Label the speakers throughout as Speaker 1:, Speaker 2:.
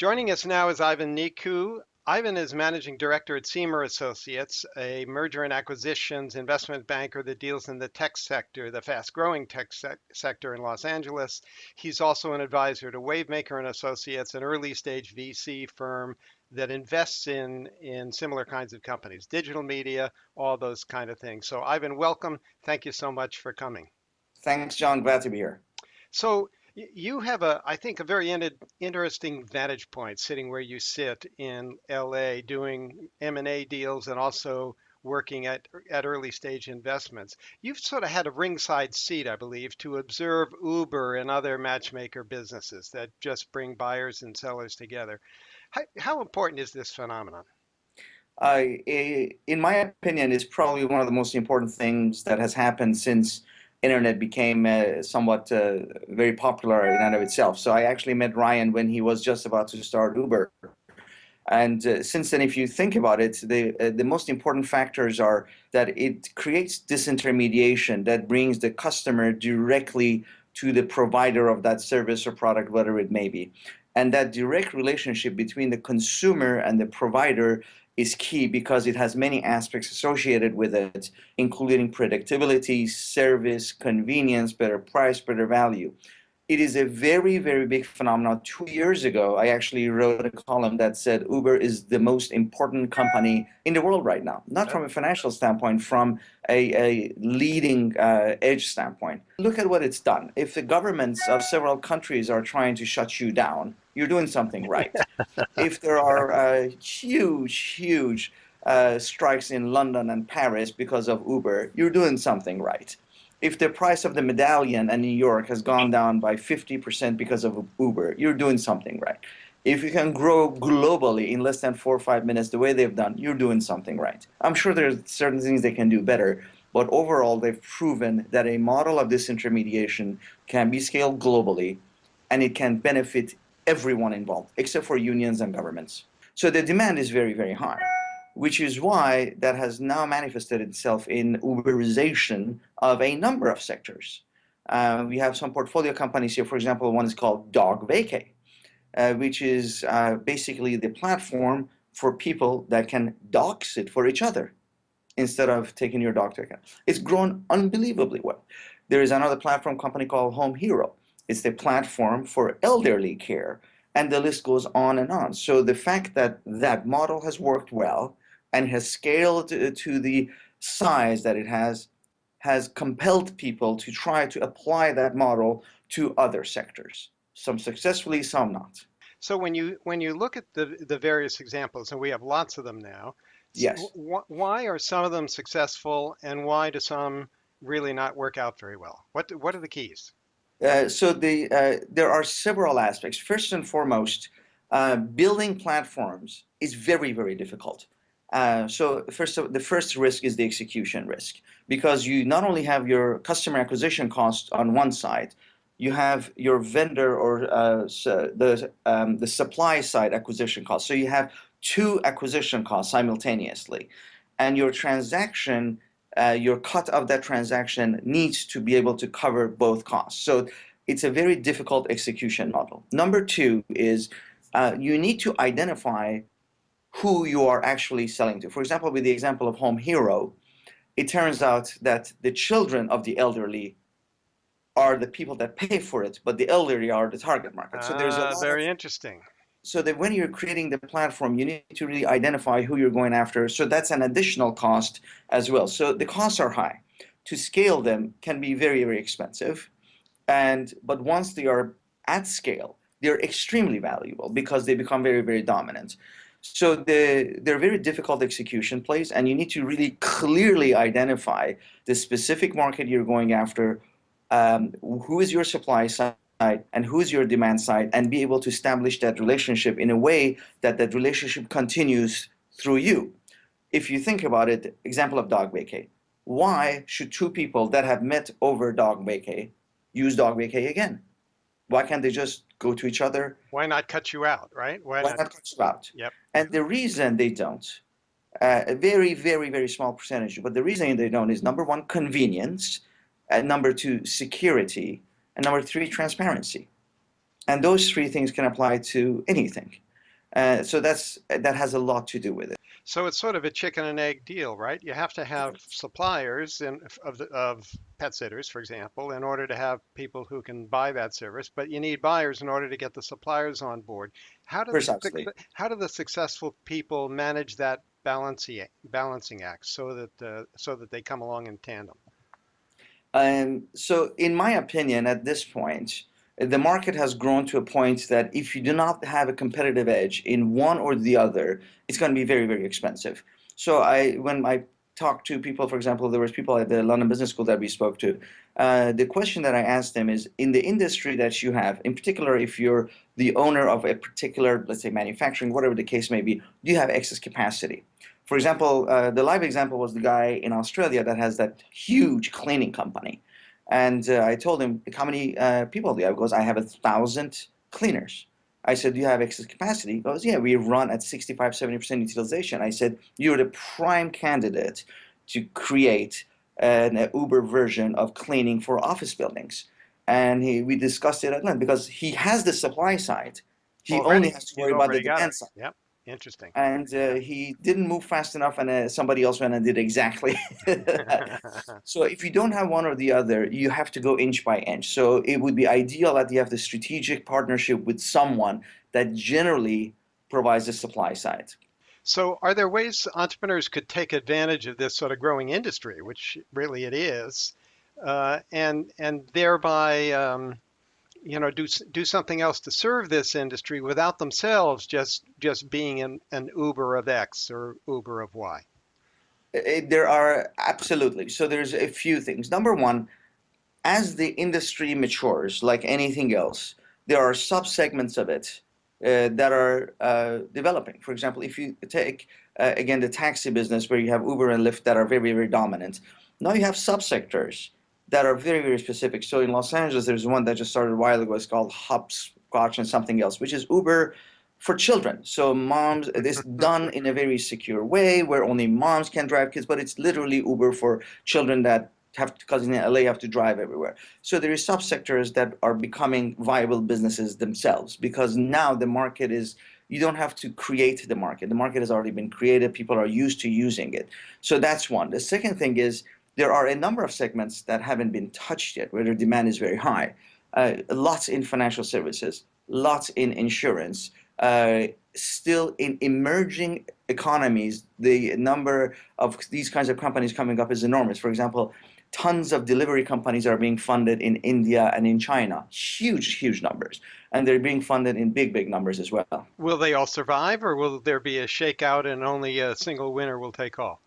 Speaker 1: Joining us now is Ivan Niku. Ivan is managing director at Seymour Associates, a merger and acquisitions investment banker that deals in the tech sector, the fast-growing sector in Los Angeles. He's also an advisor to Wavemaker and Associates, an early-stage VC firm that invests in similar kinds of companies, digital media, all those kind of things. So, Ivan, welcome. Thank you so much for coming.
Speaker 2: Thanks, John. Glad to be here.
Speaker 1: So you have I think, a very interesting vantage point sitting where you sit in LA doing M&A deals and also working at early stage investments. You've sort of had a ringside seat, I believe, to observe Uber and other matchmaker businesses that just bring buyers and sellers together. How important is this phenomenon?
Speaker 2: In my opinion, it's probably one of the most important things that has happened since internet became somewhat very popular in and of itself. So I actually met Ryan when he was just about to start Uber. And since then, if you think about it, the most important factors are that it creates disintermediation that brings the customer directly to the provider of that service or product, whatever it may be. And that direct relationship between the consumer and the provider is key because it has many aspects associated with it, including predictability, service, convenience, better price, better value. It is a very, very big phenomenon. 2 years ago, I actually wrote a column that said Uber is the most important company in the world right now, not from a financial standpoint, from a leading edge standpoint. Look at what it's done. If the governments of several countries are trying to shut you down, you're doing something right. If there are huge strikes in London and Paris because of Uber, you're doing something right. If the price of the medallion in New York has gone down by 50% because of Uber, you're doing something right. If you can grow globally in less than 4 or 5 minutes the way they've done, you're doing something right. I'm sure there's certain things they can do better, but overall they've proven that a model of disintermediation can be scaled globally and it can benefit everyone involved, except for unions and governments. So the demand is very, very high, which is why that has now manifested itself in Uberization of a number of sectors. We have some portfolio companies here. For example, one is called Dog Vacay, which is basically the platform for people that can dog sit for each other instead of taking your dog to account. It's grown unbelievably well. There is another platform company called Home Hero. It's the platform for elderly care, and the list goes on and on. So the fact that that model has worked well and has scaled to the size that it has compelled people to try to apply that model to other sectors. Some successfully, some not.
Speaker 1: So when you look at the various examples, and we have lots of them now,
Speaker 2: Yes.
Speaker 1: why are some of them successful and why do some really not work out very well? What are the keys?
Speaker 2: There are several aspects. First and foremost, building platforms is very, very difficult. The first risk is the execution risk, because you not only have your customer acquisition cost on one side, you have your vendor or the supply side acquisition cost. So you have two acquisition costs simultaneously, and your cut of that transaction needs to be able to cover both costs. So it's a very difficult execution model. Number two is you need to identify who you are actually selling to. For example, with the example of Home Hero, it turns out that the children of the elderly are the people that pay for it, but the elderly are the target market. So there's a lot of
Speaker 1: Very interesting.
Speaker 2: so that when you're creating the platform, you need to really identify who you're going after. So that's an additional cost as well. So the costs are high. To scale them can be very, very expensive. But once they are at scale, they're extremely valuable because they become very, very dominant. So they're very difficult execution plays, and you need to really clearly identify the specific market you're going after, who is your supply side, and who's your demand side, and be able to establish that relationship in a way that that relationship continues through you. If you think about it, example of Dog Vacay. Why should two people that have met over Dog Vacay use Dog Vacay again? Why can't they just go to each other?
Speaker 1: Why not cut you out, right? Why
Speaker 2: Why
Speaker 1: not?
Speaker 2: not cut you out?
Speaker 1: Yep.
Speaker 2: And the reason they don't, a very, very, very small percentage, but the reason they don't is number one, convenience, and number two, security, and number three, transparency. And those three things can apply to anything. So that has a lot to do with it.
Speaker 1: So it's sort of a chicken and egg deal, right? You have to have suppliers of pet sitters, for example, in order to have people who can buy that service, but you need buyers in order to get the suppliers on board.
Speaker 2: Precisely.
Speaker 1: How do the successful people manage that balancing act so that they come along in tandem?
Speaker 2: So, in my opinion, at this point, the market has grown to a point that if you do not have a competitive edge in one or the other, it's going to be very, very expensive. So, when I talk to people, for example, there was people at the London Business School that we spoke to. The question that I asked them is, in the industry that you have, in particular, if you're the owner of a particular, let's say, manufacturing, whatever the case may be, do you have excess capacity? For example, the live example was the guy in Australia that has that huge cleaning company. And I told him, how many people do you have? He goes, I have 1,000 cleaners. I said, do you have excess capacity? He goes, yeah, we run at 65, 70% utilization. I said, you're the prime candidate to create an Uber version of cleaning for office buildings. And we discussed it at length because he has the supply side. He only
Speaker 1: Already,
Speaker 2: has to
Speaker 1: he's
Speaker 2: worry about the
Speaker 1: already got it.
Speaker 2: demand side.
Speaker 1: Yep, interesting.
Speaker 2: And he didn't move fast enough, and somebody else went and did exactly. So if you don't have one or the other, you have to go inch by inch. So it would be ideal that you have the strategic partnership with someone that generally provides the supply side.
Speaker 1: So, are there ways entrepreneurs could take advantage of this sort of growing industry, which really it is, and thereby, do something else to serve this industry without themselves just being an Uber of X or Uber of Y?
Speaker 2: There are absolutely. So there's a few things. Number one, as the industry matures, like anything else, there are subsegments of it that are developing. For example, if you take again the taxi business where you have Uber and Lyft that are very, very dominant, now you have subsectors that are very, very specific. So in Los Angeles, there's one that just started a while ago. It's called Hopscotch and something else, which is Uber for children. So moms, it's done in a very secure way where only moms can drive kids, but it's literally Uber for children that have, because in LA you have to drive everywhere. So there is subsectors that are becoming viable businesses themselves because now the market is, you don't have to create the market. The market has already been created. People are used to using it. So that's one. The second thing is there are a number of segments that haven't been touched yet where the demand is very high. Lots in financial services, lots in insurance, still in emerging economies, the number of these kinds of companies coming up is enormous. For example, tons of delivery companies are being funded in India and in China. Huge, huge numbers. And they're being funded in big, big numbers as well.
Speaker 1: Will they all survive, or will there be a shakeout and only a single winner will take all?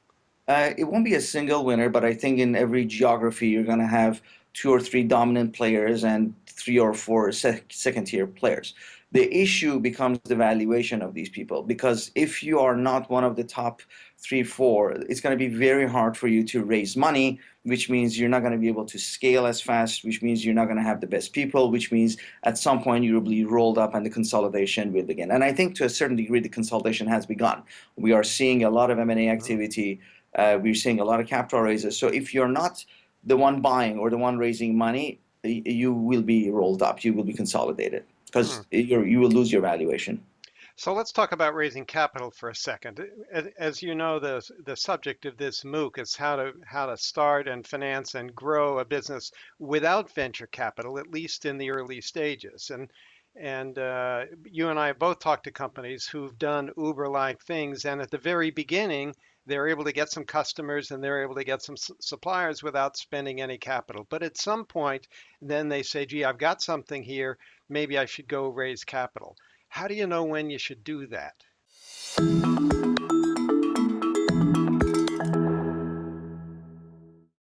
Speaker 2: It won't be a single winner, but I think in every geography you're going to have two or three dominant players and three or four second tier players. The issue becomes the valuation of these people because if you are not one of the top three, four, it's going to be very hard for you to raise money, which means you're not going to be able to scale as fast, which means you're not going to have the best people, which means at some point you will be rolled up and the consolidation will begin. And I think to a certain degree the consolidation has begun. We are seeing a lot of M&A
Speaker 1: Mhm.
Speaker 2: activity. We're seeing a lot of capital raises. So if you're not the one buying or the one raising money, you will be rolled up. You will be consolidated
Speaker 1: Hmm.
Speaker 2: because you will lose your valuation.
Speaker 1: So let's talk about raising capital for a second. As you know, the subject of this MOOC is how to start and finance and grow a business without venture capital, at least in the early stages. And you and I have both talked to companies who've done Uber-like things, and at the very beginning, they're able to get some customers and they're able to get some suppliers without spending any capital. But at some point, then they say, "Gee, I've got something here. Maybe I should go raise capital." How do you know when you should do that?